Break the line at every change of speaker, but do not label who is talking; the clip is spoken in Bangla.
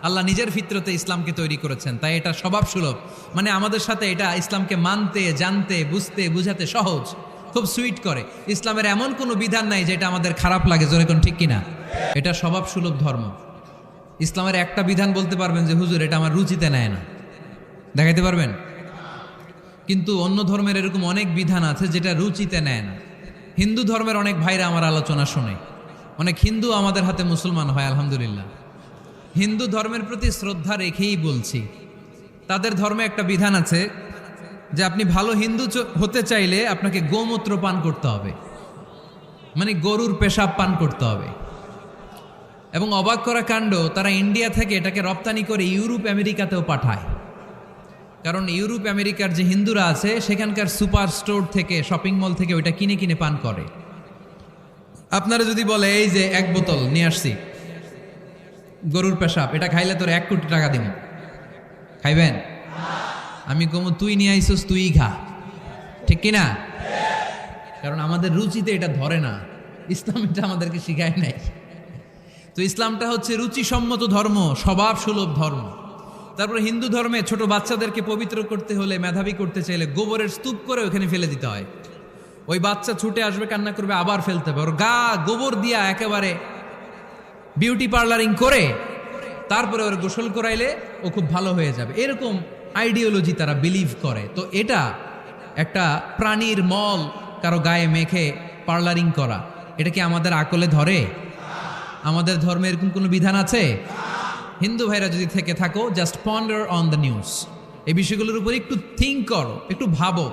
আল্লাহ নিজের ফিতরতে ইসলামকে তৈরি করেছেন, তাই এটা স্বভাব সুলভ। মানে আমাদের সাথে এটা ইসলামকে মানতে, জানতে, বুঝতে, বুঝাতে সহজ, খুব সুইট করে। ইসলামের এমন কোনো বিধান নাই যেটা আমাদের খারাপ লাগে, জোরে কোন ঠিক কিনা? এটা স্বভাব সুলভ ধর্ম। ইসলামের একটা বিধান বলতে পারবেন যে হুজুর এটা আমার রুচিতে নেয় না, দেখাইতে পারবেন? কিন্তু অন্য ধর্মের এরকম অনেক বিধান আছে যেটা রুচিতে নেয় না। হিন্দু ধর্মের অনেক ভাইরা আমার আলোচনা শোনে, অনেক হিন্দু আমাদের হাতে মুসলমান হয় আলহামদুলিল্লাহ। হিন্দু ধর্মের প্রতি শ্রদ্ধা রেখেই বলছি, তাদের ধর্মে একটা বিধান আছে যে আপনি ভালো হিন্দু হতে চাইলে আপনাকে গোমূত্র পান করতে হবে, মানে গরুর পেশাব পান করতে হবে। এবং অবাক করা কাণ্ড, তারা ইন্ডিয়া থেকে এটাকে রপ্তানি করে ইউরোপ আমেরিকাতেও পাঠায়। কারণ ইউরোপ আমেরিকার যে হিন্দুরা আছে সেখানকার সুপার স্টোর থেকে, শপিং মল থেকে ওইটা কিনে কিনে পান করে। আপনারা যদি বলে এই যে 1 বোতল নিয়ে আসছি গরুর পেশাব, এটা খাইলে তোর 1 কোটি টাকা দিব, খাইবেন? আমি কমু তুই নিয়ে আইসোস, তুই খা, ঠিক কিনা? কারণ আমাদের রুচিতে এটা ধরে না, ইসলাম এটা আমাদেরকে শিখায় নাই। তো ইসলামটা হচ্ছে রুচিসম্মত ধর্ম, স্বভাব সুলভ ধর্ম। তারপরে হিন্দু ধর্মে ছোট বাচ্চাদেরকে পবিত্র করতে হলে, মেধাবী করতে চাইলে গোবরের স্তূপ করে ওখানে ফেলে দিতে হয়। ওই বাচ্চা ছুটে আসবে, কান্না করবে, আবার ফেলতে হবে। ওর গা গোবর দিয়া একেবারে বিউটি পার্লারিং করে তারপরে ওর গোসল করাইলে ও খুব ভালো হয়ে যাবে, এরকম আইডিওলজি তারা বিলিভ করে। তো এটা একটা প্রাণীর মল কারো গায়ে মেখে পার্লারিং করা, এটা কি আমাদের আকলে ধরে? আমাদের ধর্মে এরকম কোনো বিধান আছে? হিন্দু ভাইরা যদি থেকে থাকো, just ponder on the news, এই বিষয়গুলোর উপর একটু থিঙ্ক করো, একটু ভাবো।